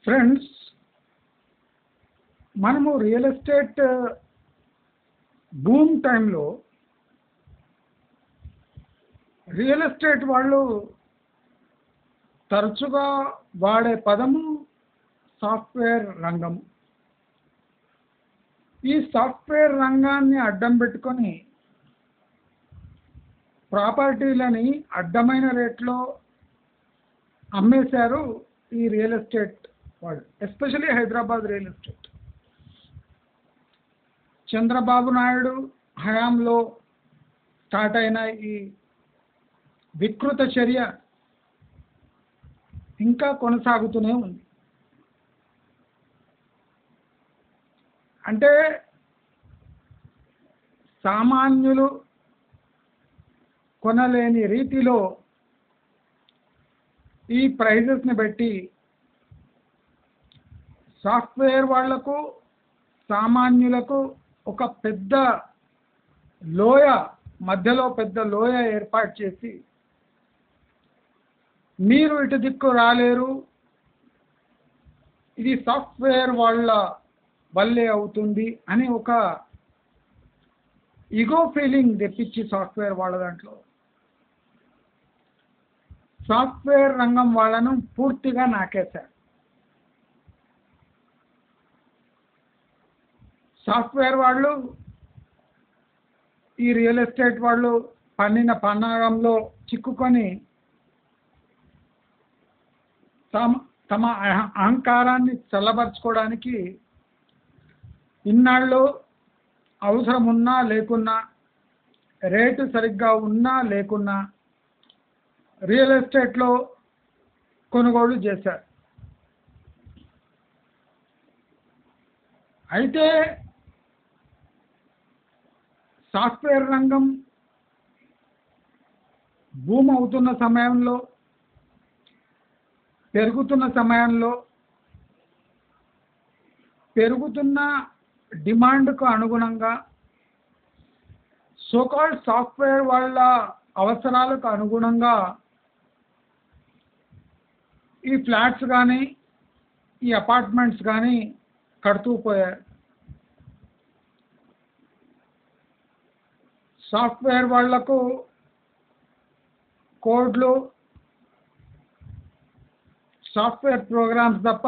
Friends, మనము real estate boom టైంలో real estate వాళ్ళు తరచుగా వాడే పదము సాఫ్ట్వేర్ రంగం. ఈ సాఫ్ట్వేర్ రంగాన్ని అడ్డం పెట్టుకొని ప్రాపర్టీలని అడ్డమైన రేట్లో అమ్మేశారు ఈ రియల్ ఎస్టేట్ వాళ్ళు, especially Hyderabad real estate. Chandrababu Naidu హయాంలో స్టార్ట్ అయిన ఈ వికృత చర్య ఇంకా కొనసాగుతూనే ఉంది. అంటే సామాన్యులు కొనలేని రీతిలో ఈ ప్రైజెస్ని పెట్టి సాఫ్ట్వేర్ వాళ్లకు సామాన్యులకు ఒక పెద్ద లోయ, మధ్యలో పెద్ద లోయ ఏర్పాటు చేసి మీరు ఇటు దిక్కు రాలేరు, ఇది సాఫ్ట్వేర్ వాళ్ళ వల్లే అవుతుంది అని ఒక ఈగో ఫీలింగ్ తెప్పించి సాఫ్ట్వేర్ వాళ్ళ దాంట్లో సాఫ్ట్వేర్ రంగం వాళ్ళను పూర్తిగా నాకేశారు. సాఫ్ట్వేర్ వాళ్ళు ఈ రియల్ ఎస్టేట్ వాళ్ళు పన్నిన పన్నాగంలో చిక్కుకొని తమ అహంకారాన్ని చల్లబరుచుకోవడానికి ఇన్నాళ్ళు అవసరం ఉన్నా లేకున్నా, రేటు సరిగ్గా ఉన్నా లేకున్నా రియల్ ఎస్టేట్లో కొనుగోలు చేశారు. అయితే సాఫ్ట్వేర్ రంగం బూమ్ అవుతున్న సమయంలో, పెరుగుతున్న సమయంలో పెరుగుతున్న డిమాండ్కు అనుగుణంగా సోకాల్డ్ సాఫ్ట్వేర్ వాళ్ళ అవసరాలకు అనుగుణంగా ఈ ఫ్లాట్స్ కానీ ఈ అపార్ట్మెంట్స్ కానీ కడుతూ పోయారు. సాఫ్ట్వేర్ వాళ్లకు కోడ్లు, సాఫ్ట్వేర్ ప్రోగ్రామ్స్ తప్ప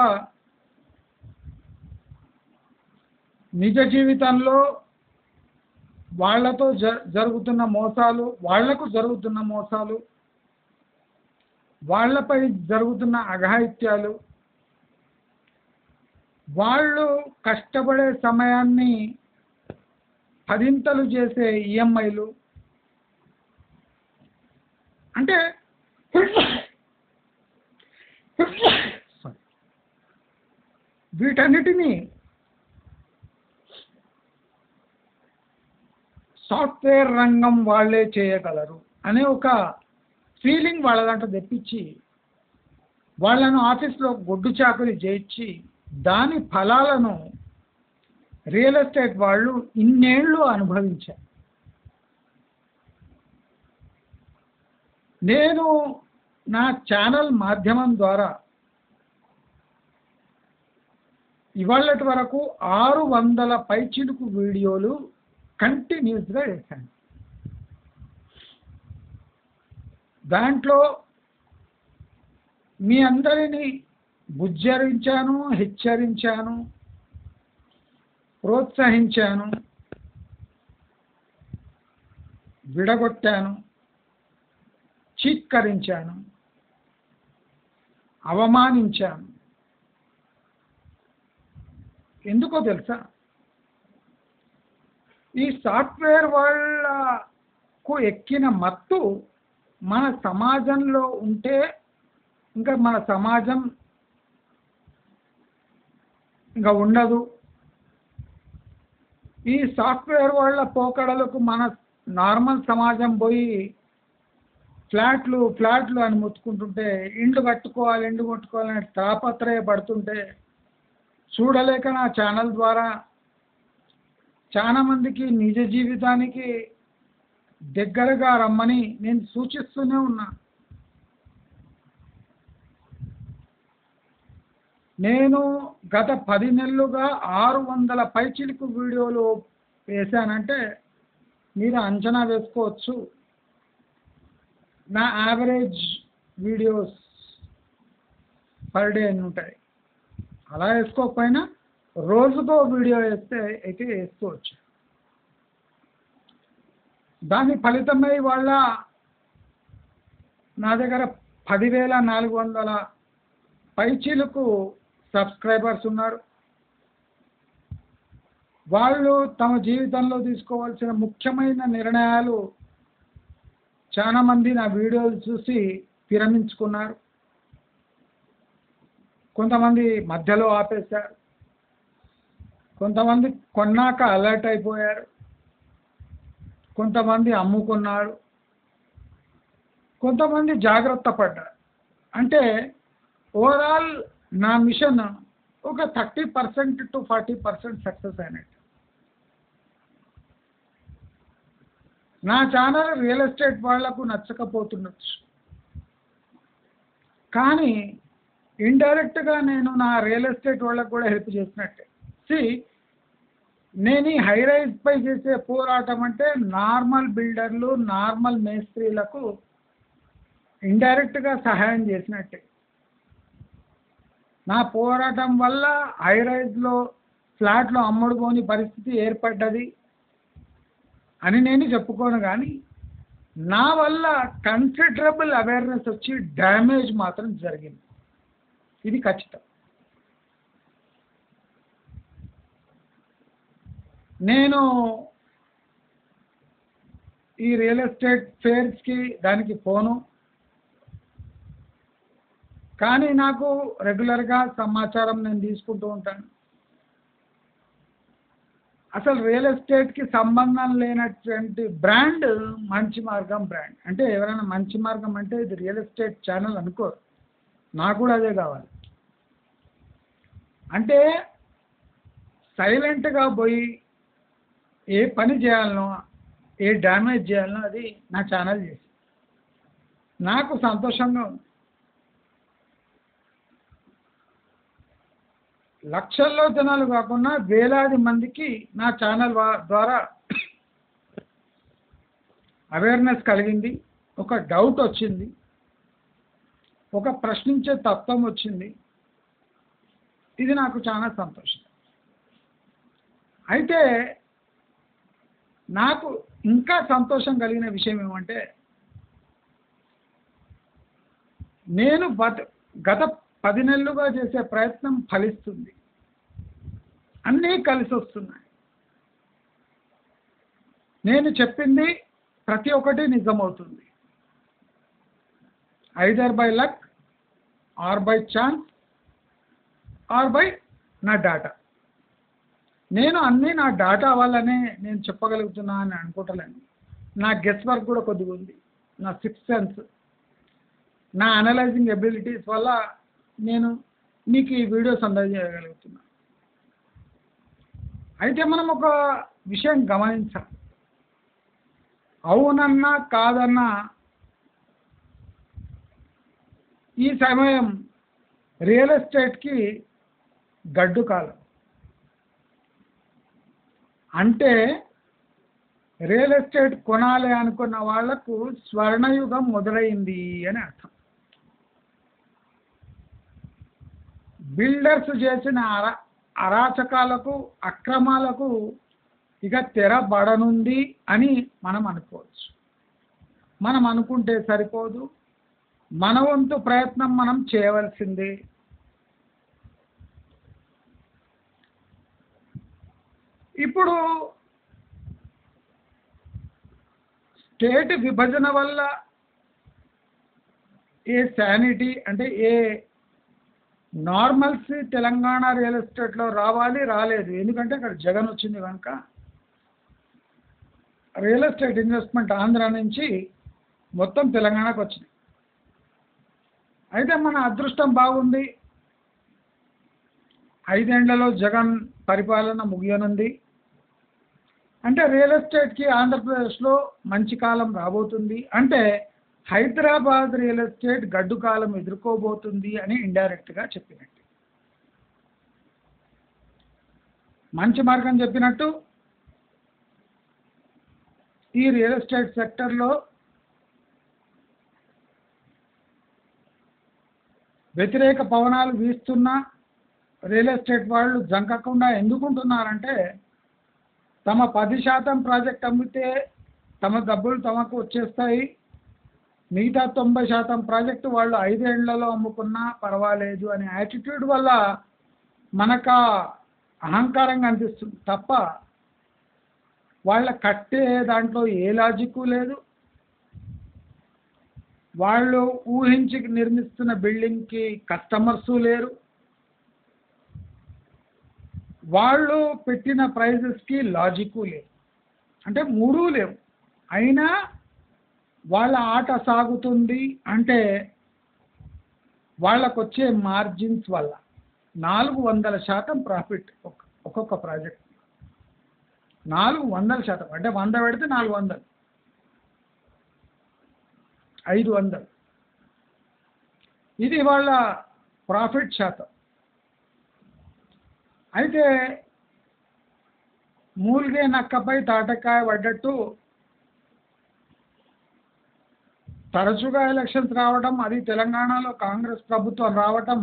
నిజ జీవితంలో వాళ్లతో జరుగుతున్న మోసాలు, వాళ్లకు జరుగుతున్న మోసాలు, వాళ్లపై జరుగుతున్న అఘాయిత్యాలు, వాళ్ళు కష్టపడే సమయాన్ని పదింతలు చేసే ఈఎంఐలు, అంటే వీటన్నిటినీ సాఫ్ట్వేర్ రంగం వాళ్ళే చేయగలరు అనే ఒక ఫీలింగ్ వాళ్ళ దాంట్లో తెప్పించి వాళ్ళను ఆఫీస్లో గొడ్డు చాకరీ చేయించి దాని ఫలాలను రియల్ ఎస్టేట్ వాళ్ళు ఇన్నేళ్ళు అనుభవించారు. నేను నా ఛానల్ మాధ్యమం ద్వారా ఇవాళటి వరకు 600 పైచిలుకు వీడియోలు కంటిన్యూస్గా చేశాను. దాంట్లో మీ అందరినీ బుజ్జరించాను, హెచ్చరించాను, ప్రోత్సహించాను, విడగొట్టాను, చీత్కరించాను, అవమానించాను. ఎందుకో తెలుసా? ఈ సాఫ్ట్వేర్ వాళ్ళకు ఎక్కిన మత్తు మన సమాజంలో ఉంటే ఇంకా మన సమాజం ఇంకా ఉండదు. ఈ సాఫ్ట్వేర్ వాళ్ళ పోకడలకు మన నార్మల్ సమాజం పోయి ఫ్లాట్లు అని ముత్తుకుంటుంటే, ఇండ్లు కట్టుకోవాలని తాపత్రయపడుతుంటే చూడలేక నా ఛానల్ ద్వారా చాలా మందికి నిజ జీవితానికి దగ్గరగా రమ్మని నేను సూచిస్తూనే ఉన్నా. నేను గత 10 నెలలుగా 600 పైచిలుకు వీడియోలు వేశానంటే మీరు అంచనా వేసుకోవచ్చు నా యావరేజ్ వీడియోస్ పర్ డే ఎన్ని ఉంటాయి. అలా వేసుకోకపోయినా రోజుకో వీడియో వేస్తే అయితే వేసుకోవచ్చు. దాని ఫలితమై వాళ్ళ నా దగ్గర 10,400 పైచిలుకు సబ్స్క్రైబర్స్ ఉన్నారు. వాళ్ళు తమ జీవితంలో తీసుకోవాల్సిన ముఖ్యమైన నిర్ణయాలు చాలా మంది నా వీడియోలు చూసి విరమించుకున్నారు. కొంతమంది మధ్యలో ఆపేశారు, కొంతమంది కొన్నాక అలర్ట్ అయిపోయారు, కొంతమంది అమ్ముకున్నారు, కొంతమంది జాగ్రత్త పడ్డారు. అంటే ఓవరాల్ నా మిషన్ ఒక 30% to 40% సక్సెస్ అయినట్టు. నా ఛానల్ రియల్ ఎస్టేట్ వాళ్లకు నచ్చకపోతుండొచ్చు, కానీ ఇండైరెక్ట్గా నేను నా రియల్ ఎస్టేట్ వాళ్ళకు కూడా హెల్ప్ చేసినట్టే. నేను ఈ హై రైజ్ పై చేసే పోరాటం అంటే నార్మల్ బిల్డర్లు నార్మల్ మేస్త్రీలకు ఇండైరెక్ట్గా సహాయం చేసినట్టే. నా పోరాటం వల్ల హై రైజ్లో ఫ్లాట్లు అమ్ముడుపోని పరిస్థితి ఏర్పడ్డది అని నేను చెప్పుకోను, కానీ నా వల్ల కన్సిడరబుల్ అవేర్నెస్ వచ్చి డ్యామేజ్ మాత్రం జరిగింది, ఇది ఖచ్చితం. నేను ఈ రియల్ ఎస్టేట్ ఫేర్స్కి దానికి పోను, కానీ నాకు రెగ్యులర్గా సమాచారం నేను తీసుకుంటూ ఉంటాను. అసలు రియల్ ఎస్టేట్కి సంబంధం లేనటువంటి బ్రాండ్ మంచి మార్గం బ్రాండ్. అంటే ఎవరైనా మంచి మార్గం అంటే ఇది రియల్ ఎస్టేట్ ఛానల్ అనుకోరు, నాకు కూడా అదే కావాలి. అంటే సైలెంట్గా పోయి ఏ పని చేయాలనో ఏ డ్యామేజ్ చేయాలనో అది నా ఛానల్ చేసి నాకు సంతోషంగా ఉంది. లక్షల్లో జనాలు కాకుండా వేలాది మందికి నా ఛానల్ ద్వారా అవేర్నెస్ కలిగింది, ఒక డౌట్ వచ్చింది, ఒక ప్రశ్నించే తత్వం వచ్చింది. ఇది నాకు చాలా సంతోషం. అయితే నాకు ఇంకా సంతోషం కలిగిన విషయం ఏమంటే నేను గత 10 నెలలుగా చేసే ప్రయత్నం ఫలిస్తుంది, అన్నీ కలిసి వస్తున్నాయి. నేను చెప్పింది ప్రతి ఒక్కటి నిజమవుతుంది, either by luck or by chance or by నా డాటా. నేను అన్నీ నా డాటా వల్లనే నేను చెప్పగలుగుతున్నా అని అనుకుంటలేను. నా గెస్ వర్క్ కూడా కొద్దిగా ఉంది, నా సిక్స్త్ సెన్స్, నా అనలైజింగ్ ఎబిలిటీస్ వల్ల నేను మీకు ఈ వీడియోస్ అందజేయగలుగుతున్నా. అయితే మనం ఒక విషయం గమనించాలి, అవునన్నా కాదన్నా ఈ సమయం రియల్ ఎస్టేట్కి గడ్డు కాలం. అంటే రియల్ ఎస్టేట్ కొనాలి అనుకున్న వాళ్లకు స్వర్ణయుగం మొదలైంది అని అర్థం. బిల్డర్స్ చేసిన అరాచకాలకు అక్రమాలకు ఇక తెరబడనుంది అని మనం అనుకోవచ్చు. మనం అనుకుంటే సరిపోదు, మన వంతు ప్రయత్నం మనం చేయవలసిందే. ఇప్పుడు స్టేట్ విభజన వల్ల ఏ శానిటీ అంటే ఏ నార్మల్సీ తెలంగాణ రియల్ ఎస్టేట్లో రాలేదు. ఎందుకంటే అక్కడ జగన్ వచ్చింది కనుక రియల్ ఎస్టేట్ ఇన్వెస్ట్మెంట్ ఆంధ్ర నుంచి మొత్తం తెలంగాణకు వచ్చింది. అయితే మన అదృష్టం బాగుంది, 5 ఏళ్లలో జగన్ పరిపాలన ముగియనుంది. అంటే రియల్ ఎస్టేట్కి ఆంధ్రప్రదేశ్లో మంచి కాలం రాబోతుంది. అంటే హైదరాబాద్ రియల్ ఎస్టేట్ గడ్డు కాలం ఎదుర్కోబోతుంది అని ఇండైరెక్ట్గా చెప్పినట్టు. మంచి మార్గం చెప్పినట్టు ఈ రియల్ ఎస్టేట్ సెక్టర్లో వ్యతిరేక పవనాలు వీస్తున్న రియల్ ఎస్టేట్ వాళ్ళు జంకకుండా ఎందుకుంటున్నారంటే తమ 10% ప్రాజెక్ట్ అమ్మితే తమ డబ్బులు తమకు వచ్చేస్తాయి, మిగతా 90% ప్రాజెక్టు వాళ్ళు 5 ఏళ్లలో అమ్ముకున్నా పర్వాలేదు అనే యాటిట్యూడ్ వల్ల మనకు అహంకారంగా అనిపిస్తుంది తప్ప వాళ్ళ కట్టే దాంట్లో ఏ లాజిక్ లేదు. వాళ్ళు ఊహించి నిర్మిస్తున్న బిల్డింగ్కి కస్టమర్సు లేరు, వాళ్ళు పెట్టిన ప్రైజెస్కి లాజిక్ లేదు, అంటే మూడూ లేవు. అయినా వాళ్ళ ఆట సాగుతుంది అంటే వాళ్ళకు వచ్చే మార్జిన్స్ వల్ల 400% ప్రాఫిట్ ఒక్కొక్క ప్రాజెక్ట్. 400%, అంటే 100 పెడితే 400, 500, ఇది వాళ్ళ ప్రాఫిట్ శాతం. అయితే మూలిగే నక్కపై తాటకాయ పడ్డట్టు తరచుగా ఎలక్షన్స్ రావడం, అది తెలంగాణలో కాంగ్రెస్ ప్రభుత్వం రావటం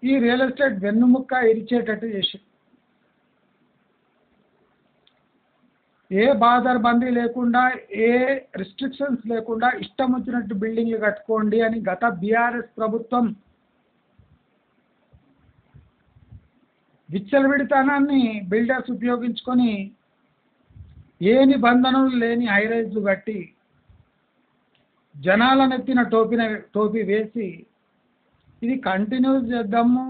ఈ రియల్ ఎస్టేట్ వెన్నుముక్క ఇరిచేటట్టు చేసింది. ఏ బాదర్బందీ లేకుండా, ఏ రిస్ట్రిక్షన్స్ లేకుండా ఇష్టం వచ్చినట్టు బిల్డింగ్లు కట్టుకోండి అని గత బీఆర్ఎస్ ప్రభుత్వం విచ్చలవిడితనాన్ని బిల్డర్స్ ఉపయోగించుకొని ఏ నిబంధనలు లేని హైరైజ్లు కట్టి జనాలనెత్తిన టోపీ వేసి ఇది కంటిన్యూ చేద్దాము,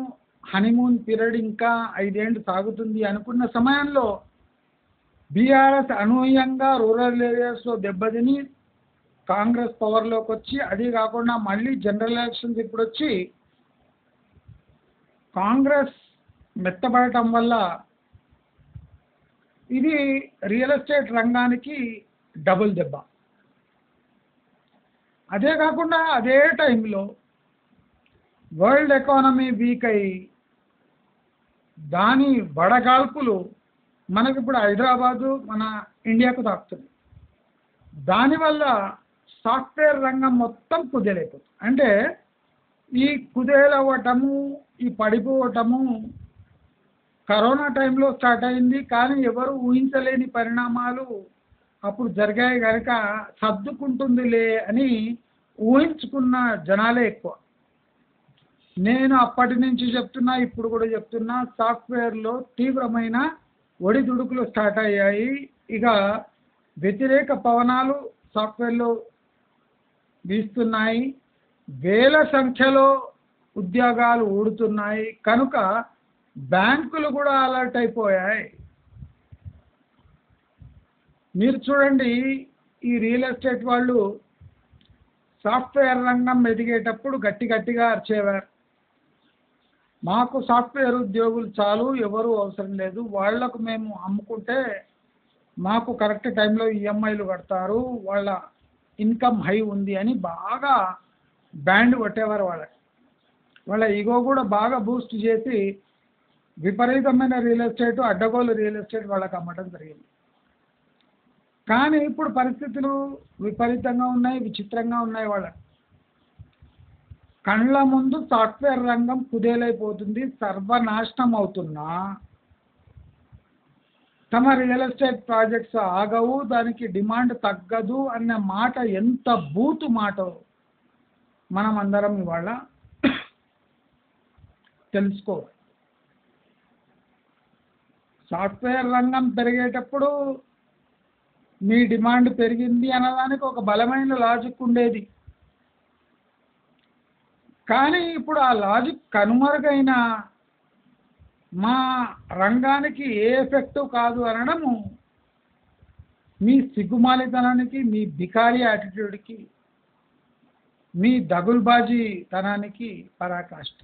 హనీమూన్ పీరియడ్ ఇంకా 5 ఏళ్ళు సాగుతుంది అనుకున్న సమయంలో బీఆర్ఎస్ అనూహ్యంగా రూరల్ ఏరియాస్లో దెబ్బతిని కాంగ్రెస్ పవర్లోకి వచ్చి, అది కాకుండా మళ్ళీ జనరల్ ఎలక్షన్స్ ఇప్పుడు వచ్చి కాంగ్రెస్ మెత్తబడటం వల్ల ఇది రియల్ ఎస్టేట్ రంగానికి డబుల్ దెబ్బ. అదే కాకుండా అదే టైంలో వరల్డ్ ఎకానమీ వీక్ అయి దాని వడగాల్పులు మనకి ఇప్పుడు హైదరాబాదు, మన ఇండియాకు తాకుతుంది. దానివల్ల సాఫ్ట్వేర్ రంగం మొత్తం కుదేలైపోతుంది. అంటే ఈ కుదేలవ్వటము, ఈ పడిపోవటము కరోనా టైంలో స్టార్ట్ అయింది, కానీ ఎవరు ఊహించలేని పరిణామాలు అప్పుడు జరిగాయి కనుక సర్దుకుంటుందిలే అని ఊహించుకున్న జనాలే ఎక్కువ. నేను అప్పటి నుంచి చెప్తున్నా, ఇప్పుడు కూడా చెప్తున్నా, సాఫ్ట్వేర్లో తీవ్రమైన ఒడిదుడుకులు స్టార్ట్ అయ్యాయి. ఇక వ్యతిరేక పవనాలు సాఫ్ట్వేర్లో వీస్తున్నాయి, వేల సంఖ్యలో ఉద్యోగాలు ఊడుతున్నాయి. కనుక బ్యాంకులు కూడా అలర్ట్ అయిపోయాయి. మీరు చూడండి, ఈ రియల్ ఎస్టేట్ వాళ్ళు సాఫ్ట్వేర్ రంగం ఎదిగేటప్పుడు గట్టిగా అరిచేవారు, మాకు సాఫ్ట్వేర్ ఉద్యోగులు చాలు, ఎవరు అవసరం లేదు, వాళ్లకు మేము అమ్ముకుంటే మాకు కరెక్ట్ టైంలో ఈఎంఐలు కడతారు, వాళ్ళ ఇన్కమ్ హై ఉంది అని బాగా బ్యాండ్ కొట్టేవారు. వాళ్ళ ఈగో కూడా బాగా బూస్ట్ చేసి విపరీతమైన రియల్ ఎస్టేట్, అడ్డగోలు రియల్ ఎస్టేట్ వాళ్ళకి అమ్మటం జరిగింది. కానీ ఇప్పుడు పరిస్థితులు విపరీతంగా ఉన్నాయి, విచిత్రంగా ఉన్నాయి. వాళ్ళ కళ్ళ ముందు సాఫ్ట్వేర్ రంగం కుదేలైపోతుంది, సర్వనాశనం అవుతున్నా తమ రియల్ ఎస్టేట్ ప్రాజెక్ట్స్ ఆగవు, దానికి డిమాండ్ తగ్గదు అన్న మాట ఎంత బూతు మాట మనం అందరం ఇవాళ తెలుసుకోవాలి. సాఫ్ట్వేర్ రంగం పెరిగేటప్పుడు మీ డిమాండ్ పెరిగింది అన్నదానికి ఒక బలమైన లాజిక్ ఉండేది. కానీ ఇప్పుడు ఆ లాజిక్ కనుమరుగైన మా రంగానికి ఏ ఎఫెక్ట్ కాదు అనడము మీ సిగ్గుమాలితనానికి, మీ బికారి యాటిట్యూడ్కి, మీ దగుల్బాజీ తనానికి పరాకాష్ట.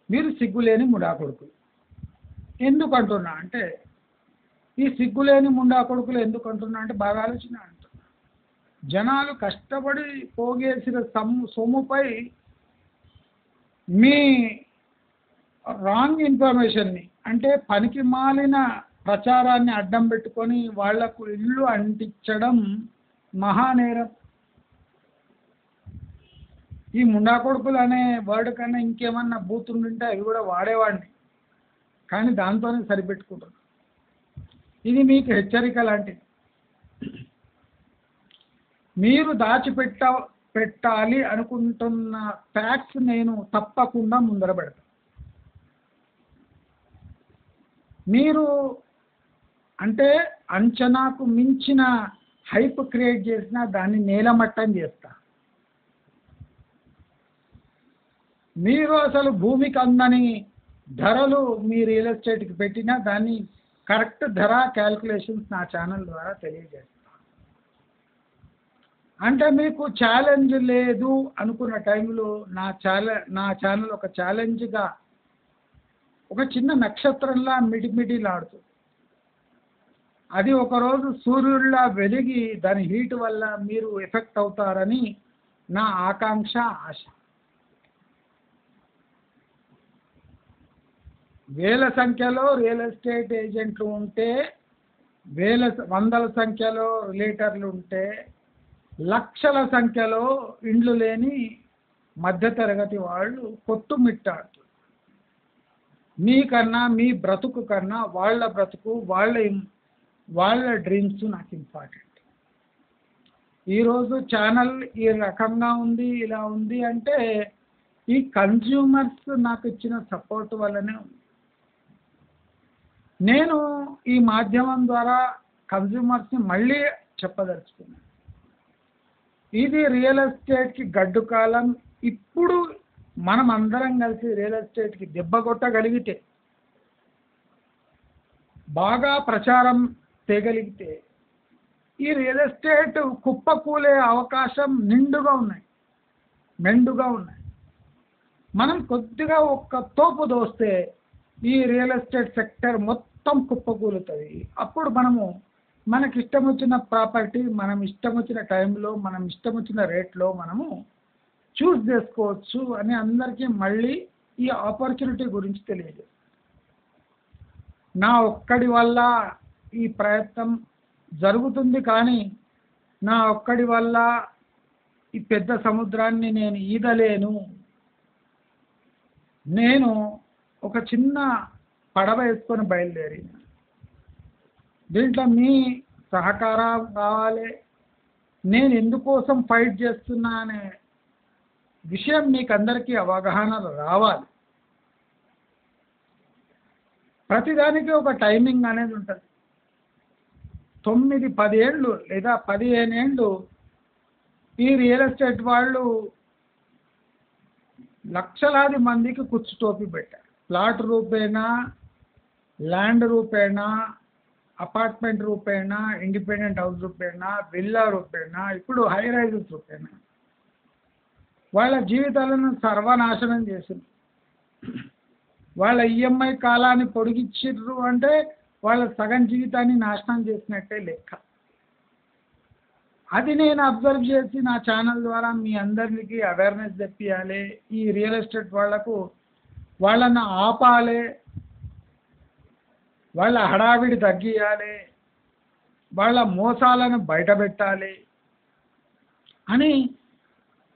మీరు సిగ్గులేని ముడా కొడుకులు. ఎందుకు అంటున్నా అంటే, ఈ సిగ్గులేని ముండా కొడుకులు ఎందుకు అంటున్నా అంటే బాగా ఆలోచన అంటున్నా. జనాలు కష్టపడి పోగేసిన సొమ్ముపై మీ రాంగ్ ఇన్ఫర్మేషన్ని అంటే పనికి మాలిన ప్రచారాన్ని అడ్డం పెట్టుకొని వాళ్లకు ఇల్లు అంటించడం మహానేరం. ఈ ముండాకొడుకులు అనే వర్డ్ కన్నా ఇంకేమన్నా బూతుండుంటే అవి కూడా వాడేవాడిని, కానీ దాంతోనే సరిపెట్టుకుంటున్నాను. ఇది మీకు హెచ్చరిక లాంటిది. మీరు పెట్టాలి అనుకుంటున్న ఫ్యాక్ట్స్ నేను తప్పకుండా ముందర పెడతాను. మీరు అంటే అంచనాకు మించిన హైప్ క్రియేట్ చేసినా దాన్ని నేలమట్టం చేస్తా. మీరు అసలు భూమికి అందని ధరలు మీ రియల్ ఎస్టేట్కి పెట్టినా దాన్ని కరెక్ట్ ధర క్యాల్కులేషన్స్ నా ఛానల్ ద్వారా తెలియజేస్తాను. అంటే మీకు ఛాలెంజ్ లేదు అనుకున్న టైంలో నా ఛానల్ ఒక ఛాలెంజ్గా ఒక చిన్న నక్షత్రంలా మిడిమిడిలాడుతుంది. అది ఒకరోజు సూర్యుడిలా వెలిగి దాని హీట్ వల్ల మీరు ఎఫెక్ట్ అవుతారని నా ఆకాంక్ష, ఆశ. వేల సంఖ్యలో రియల్ ఎస్టేట్ ఏజెంట్లు ఉంటే, వందల సంఖ్యలో రిలేటర్లు ఉంటే, లక్షల సంఖ్యలో ఇండ్లు లేని మధ్యతరగతి వాళ్ళు కొట్టుమిట్టాడుతారు. మీకన్నా మీ బ్రతుకు కన్నా వాళ్ళ బ్రతుకు, వాళ్ళ డ్రీమ్స్ నాకు ఇంపార్టెంట్. ఈరోజు ఛానల్ ఈ రకంగా ఉంది, ఇలా ఉంది అంటే ఈ కన్జ్యూమర్స్ నాకు ఇచ్చిన సపోర్ట్ వల్లనే ఉంది. నేను ఈ మాధ్యమం ద్వారా కన్జ్యూమర్స్ని మళ్ళీ చెప్పదలుచుకున్నాను, ఇది రియల్ ఎస్టేట్కి గడ్డు కాలం. ఇప్పుడు మనం అందరం కలిసి రియల్ ఎస్టేట్కి దెబ్బ కొట్టగలిగితే, బాగా ప్రచారం తేగలిగితే ఈ రియల్ ఎస్టేట్ కుప్పకూలే అవకాశం మెండుగా ఉన్నాయి. మనం కొద్దిగా ఒక్క తోపు దోస్తే ఈ రియల్ ఎస్టేట్ సెక్టర్ మొత్తం కుప్పకూలుతుంది. అప్పుడు మనకి ఇష్టం వచ్చిన ప్రాపర్టీ మనం ఇష్టం వచ్చిన టైంలో మనం ఇష్టం వచ్చిన రేట్లో మనము చూస్ చేసుకోవచ్చు అని అందరికీ మళ్ళీ ఈ ఆపర్చునిటీ గురించి తెలియజేస్తాను. నా ఒక్కడి వల్ల ఈ ప్రయత్నం జరుగుతుంది, కానీ నా ఒక్కడి వల్ల ఈ పెద్ద సముద్రాన్ని నేను ఈదలేను. నేను ఒక చిన్న పడవ వేసుకొని బయలుదేరి, దీంట్లో మీ సహకారం కావాలి. నేను ఎందుకోసం ఫైట్ చేస్తున్నా అనే విషయం మీకు అందరికీ అవగాహన రావాలి. ప్రతిదానికి ఒక టైమింగ్ అనేది ఉంటుంది. 9-10 ఏళ్ళు లేదా 15 ఏళ్ళు ఈ రియల్ ఎస్టేట్ వాళ్ళు లక్షలాది మందికి కుచ్చు టోపీ పెట్టారు. ప్లాట్ రూపేణా, ల్యాండ్ రూపేణా, అపార్ట్మెంట్ రూపేణా, ఇండిపెండెంట్ హౌస్ రూపేణా, విల్లా రూపేణా, ఇప్పుడు హై రైజెస్ రూపేణా వాళ్ళ జీవితాలను సర్వనాశనం చేసింది. వాళ్ళ ఈఎంఐ కాలాన్ని పొడిగించారు అంటే వాళ్ళ సగం జీవితాన్ని నాశనం చేసినట్టే లెక్క. అది నేను అబ్జర్వ్ చేసి నా ఛానల్ ద్వారా మీ అందరికీ అవేర్నెస్ తెప్పియాలి. ఈ రియల్ ఎస్టేట్ వాళ్ళను ఆపాలి, వాళ్ళ హడావిడి తగ్గియాలి, వాళ్ళ మోసాలను బయటపెట్టాలి అని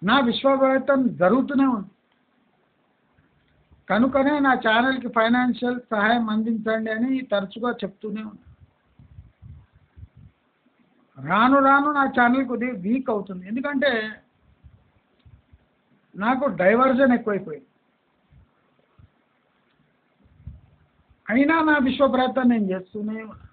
నా విశ్వప్రయత్నం జరుగుతూనే ఉంది. కనుకనే నా ఛానల్కి ఫైనాన్షియల్ సహాయం అందించండి అని తరచుగా చెప్తూనే ఉంది. రాను రాను నా ఛానల్ కొద్దిగా వీక్ అవుతుంది, ఎందుకంటే నాకు డైవర్జన్ ఎక్కువైపోయింది. అయినా నా విశ్వప్రయత్నం నేను చేస్తూనే ఉన్నా.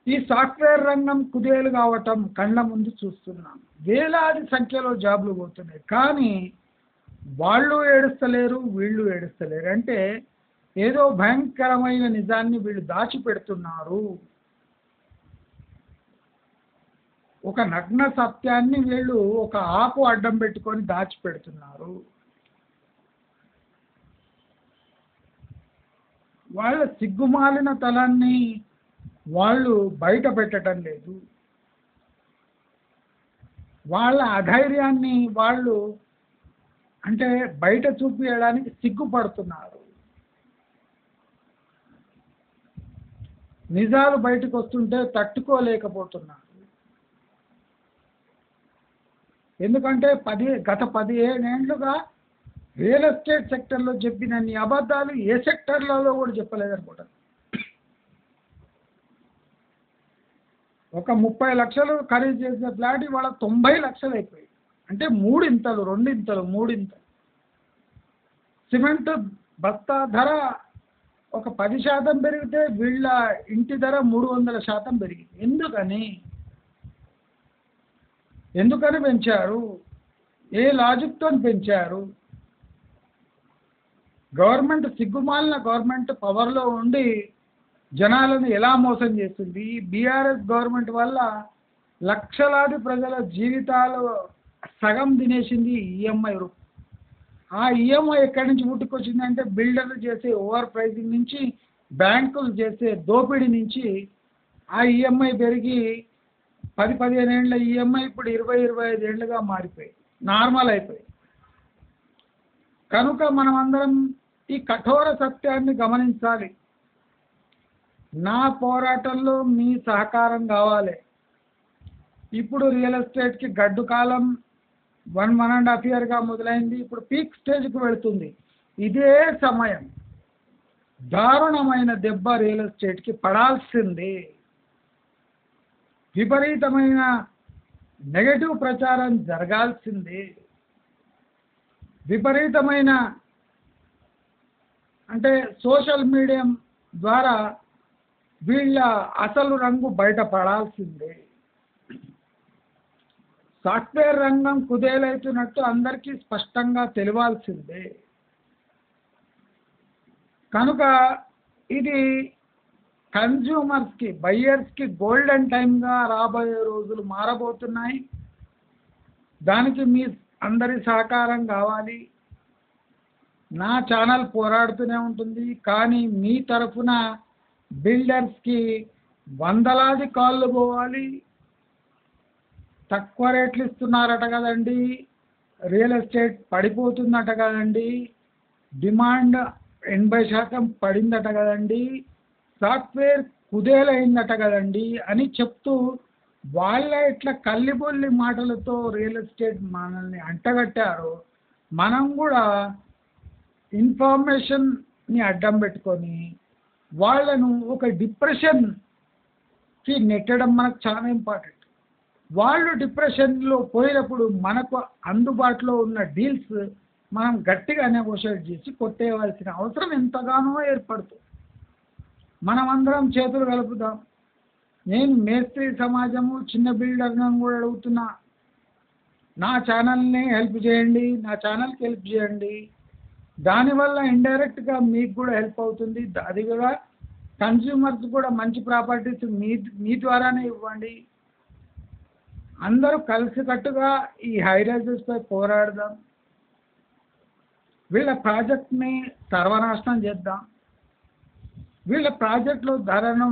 ఈ సాఫ్ట్వేర్ రంగం కుదేలు కావటం కళ్ళ ముందు చూస్తున్నాం. వేలాది సంఖ్యలో జాబ్లు పోతున్నాయి, కానీ వాళ్ళు ఏడుస్తలేరు, వీళ్ళు ఏడుస్తలేరు. అంటే ఏదో భయంకరమైన నిజాన్ని వీళ్ళు దాచిపెడుతున్నారు. ఒక నగ్న సత్యాన్ని వీళ్ళు ఒక ఆకు అడ్డం పెట్టుకొని దాచిపెడుతున్నారు. వాళ్ళ సిగ్గుమాలిన తలాన్ని వాళ్ళు బయట పెట్టడం లేదు. వాళ్ళ అధైర్యాన్ని వాళ్ళు అంటే బయట చూపించడానికి సిగ్గుపడుతున్నారు. నిజాలు బయటకు వస్తుంటే తట్టుకోలేకపోతున్నారు. ఎందుకంటే గత 15 ఏళ్ళుగా రియల్ ఎస్టేట్ సెక్టర్లో చెప్పినన్ని అబద్ధాలు ఏ సెక్టర్లలో కూడా చెప్పలేదనుకుంటాను. ఒక 30 లక్షలు ఖరీదు చేసే ఫ్లాట్ ఇవాళ 90 లక్షలు అయిపోయి. అంటే 3 ఇంతలు, 2 ఇంతలు, 3 ఇంతలు. సిమెంట్ బస్తా ధర ఒక 10% పెరిగితే వీళ్ళ ఇంటి ధర 300% పెరిగింది. ఎందుకని పెంచారు? ఏ లాజిక్తో పెంచారు? గవర్నమెంట్ సిగ్గుమాలిన గవర్నమెంట్ పవర్లో ఉండి జనాలను ఎలా మోసం చేస్తుంది? బీఆర్ఎస్ గవర్నమెంట్ వల్ల లక్షలాది ప్రజల జీవితాలు సగం తినేసింది ఈఎంఐ రూపం. ఆ ఈఎంఐ ఎక్కడి నుంచి పుట్టుకొచ్చిందంటే బిల్డర్లు చేసే ఓవర్ ప్రైసింగ్ నుంచి, బ్యాంకులు చేసే దోపిడీ నుంచి ఆ ఈఎంఐ పెరిగి 10-15 ఏళ్ళ ఈఎంఐ ఇప్పుడు 20-25 ఏళ్ళుగా మారిపోయి నార్మల్ అయిపోయి. కనుక మనం అందరం ఈ కఠోర సత్యాన్ని గమనించాలి. నా పోరాటంలో మీ సహకారం కావాలి. ఇప్పుడు రియల్ ఎస్టేట్కి గడ్డు కాలం 1.5 ఇయర్గా మొదలైంది. ఇప్పుడు పీక్ స్టేజ్కి వెళుతుంది. ఇదే సమయం దారుణమైన దెబ్బ రియల్ ఎస్టేట్కి పడాల్సింది. విపరీతమైన నెగటివ్ ప్రచారం జరగాల్సింది. విపరీతమైన అంటే సోషల్ మీడియా ద్వారా వీళ్ళ అసలు రంగు బయటపడాల్సిందే. సాఫ్ట్వేర్ రంగం కుదేలవుతున్నట్టు అందరికీ స్పష్టంగా తెలియాల్సిందే. కనుక ఇది కన్జ్యూమర్స్కి, బయ్యర్స్కి గోల్డెన్ టైమ్గా రాబోయే రోజులు మారబోతున్నాయి. దానికి మీ అందరి సహకారం కావాలి. నా ఛానల్ పోరాడుతూనే ఉంటుంది. కానీ మీ తరఫున బిల్డర్స్కి వందలాది కాళ్ళు పోవాలి. తక్కువ రేట్లు ఇస్తున్నారట కదండి, రియల్ ఎస్టేట్ పడిపోతుందట కదండి, డిమాండ్ 80% పడిందట కదండి, సాఫ్ట్వేర్ కుదేలైందట కదండి అని చెప్తూ వాళ్ళ ఇట్లా కల్లిబొల్లి మాటలతో రియల్ ఎస్టేట్ మనల్ని అంటగట్టారు. మనం కూడా ఇన్ఫర్మేషన్ని అడ్డం పెట్టుకొని వాళ్ళను ఒక డిప్రెషన్కి నెట్టడం మనకు చాలా ఇంపార్టెంట్. వాళ్ళు డిప్రెషన్లో పోయినప్పుడు మనకు అందుబాటులో ఉన్న డీల్స్ మనం గట్టిగా నెగోషియేట్ చేసి కొట్టేయవలసిన అవసరం ఎంతగానో ఏర్పడుతుంది. మనమందరం చేతులు కలుపుదాం. నేను మేస్త్రి సమాజము, చిన్న బిల్డర్లను కూడా అడుగుతున్నా, నా ఛానల్ని హెల్ప్ చేయండి, నా ఛానల్కి హెల్ప్ చేయండి. దానివల్ల ఇండైరెక్ట్గా మీకు కూడా హెల్ప్ అవుతుంది. అది కూడా కన్స్యూమర్స్ కూడా మంచి ప్రాపర్టీస్ మీ ద్వారానే ఇవ్వండి. అందరూ కలిసికట్టుగా ఈ హైరైజెస్పై పోరాడదాం. వీళ్ళ ప్రాజెక్ట్ని సర్వనాశనం చేద్దాం. వీళ్ళ ప్రాజెక్టులో ధరను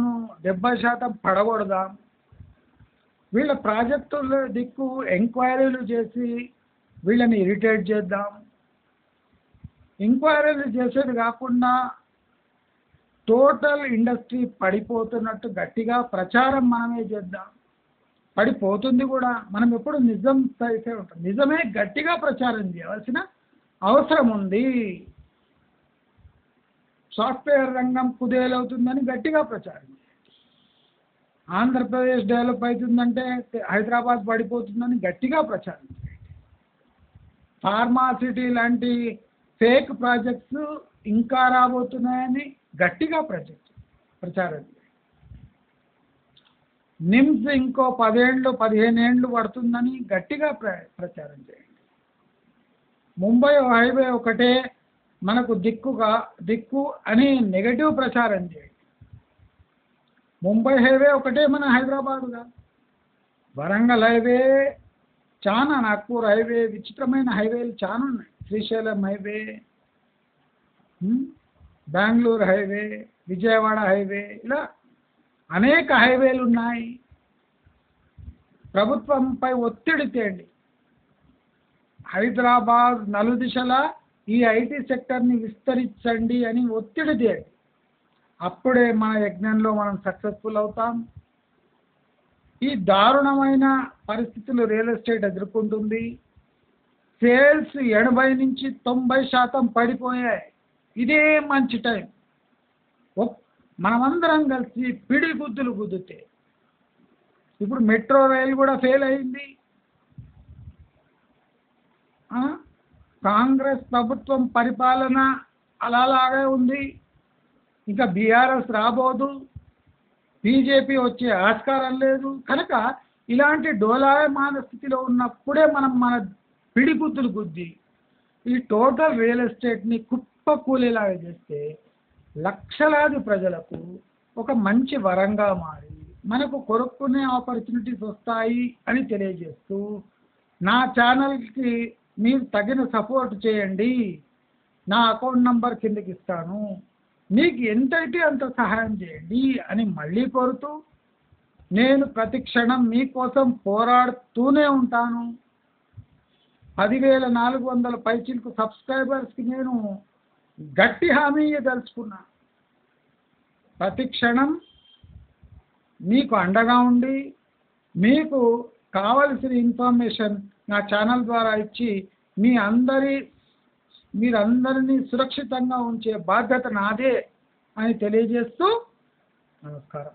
70% పడగొడదాం. వీళ్ళ ప్రాజెక్టుల దిక్కు ఎంక్వైరీలు చేసి వీళ్ళని ఇరిటేట్ చేద్దాం. ఎంక్వైరీలు చేసేది కాకుండా టోటల్ ఇండస్ట్రీ పడిపోతున్నట్టు గట్టిగా ప్రచారం మనమే చేద్దాం. పడిపోతుంది కూడా. మనం ఎప్పుడు నిజం సైతే ఉంటాం. నిజమే గట్టిగా ప్రచారం చేయవలసిన అవసరం ఉంది. సాఫ్ట్వేర్ రంగం కుదేలవుతుందని గట్టిగా ప్రచారం చేయాలి. ఆంధ్రప్రదేశ్ డెవలప్ అవుతుందంటే హైదరాబాద్ పడిపోతుందని గట్టిగా ప్రచారం చేయాలి. ఫార్మాసిటీ లాంటి ఫేక్ ప్రాజెక్ట్స్ ఇంకా రాబోతున్నాయని గట్టిగా ప్రచారం చేయాలి. నిమ్స్ ఇంకో 10-15 ఏళ్ళు పడుతుందని గట్టిగా ప్రచారం చేయండి. ముంబై హైవే ఒకటే మనకు దిక్కు అని నెగటివ్ ప్రచారం చేయండి. ముంబై హైవే ఒకటే మన హైదరాబాదుగా. వరంగల్ హైవే చాలా, నాగ్పూర్ హైవే, విచిత్రమైన హైవేలు చాలా ఉన్నాయి. Srisailam highway, Bengaluru highway, Vijayawada highway, ఇలా అనేక హైవేలు ఉన్నాయి. ప్రభుత్వంపై ఒత్తిడి తేండి. హైదరాబాద్ నలుదిశలా ఈ ఐటీ సెక్టర్ని విస్తరించండి అని ఒత్తిడి తేండి. అప్పుడే మన యజ్ఞంలో మనం సక్సెస్ఫుల్ అవుతాం. ఈ దారుణమైన పరిస్థితులు రియల్ ఎస్టేట్ ఎదుర్కొంటుంది. సేల్స్ 80 నుంచి 90% పడిపోయాయి. ఇదే మంచి టైం. మనమందరం కలిసి పిడిగుద్దులు గుద్దితే, ఇప్పుడు మెట్రో రైలు కూడా ఫెయిల్ అయింది. కాంగ్రెస్ ప్రభుత్వం పరిపాలన అలాగే ఉంది. ఇంకా బీఆర్ఎస్ రాబోదు, బీజేపీ వచ్చే ఆస్కారం లేదు. కనుక ఇలాంటి డోలాయమాన స్థితిలో ఉన్నప్పుడే మనం మన పిడిగుద్దులు గుద్ది ఈ టోటల్ రియల్ ఎస్టేట్ని కుప్పకూలేలాగా చేస్తే లక్షలాది ప్రజలకు ఒక మంచి వరంగా మారి మనకు కొనుక్కునే ఆపర్చునిటీస్ వస్తాయి అని తెలియజేస్తూ, నా ఛానల్కి మీరు తగిన సపోర్ట్ చేయండి. నా అకౌంట్ నంబర్ కిందకి ఇస్తాను, మీకు ఎంతైతే అంత సహాయం చేయండి అని మళ్ళీ కోరుతూ, నేను ప్రతి క్షణం మీకోసం పోరాడుతూనే ఉంటాను. 10,400 పైచిలకు సబ్స్క్రైబర్స్కి నేను గట్టి హామీ ఇవ్వదలుచుకున్నా. ప్రతి క్షణం మీకు అండగా ఉండి, మీకు కావలసిన ఇన్ఫర్మేషన్ నా ఛానల్ ద్వారా ఇచ్చి మీరందరినీ సురక్షితంగా ఉంచే బాధ్యత నాదే అని తెలియజేస్తూ నమస్కారం.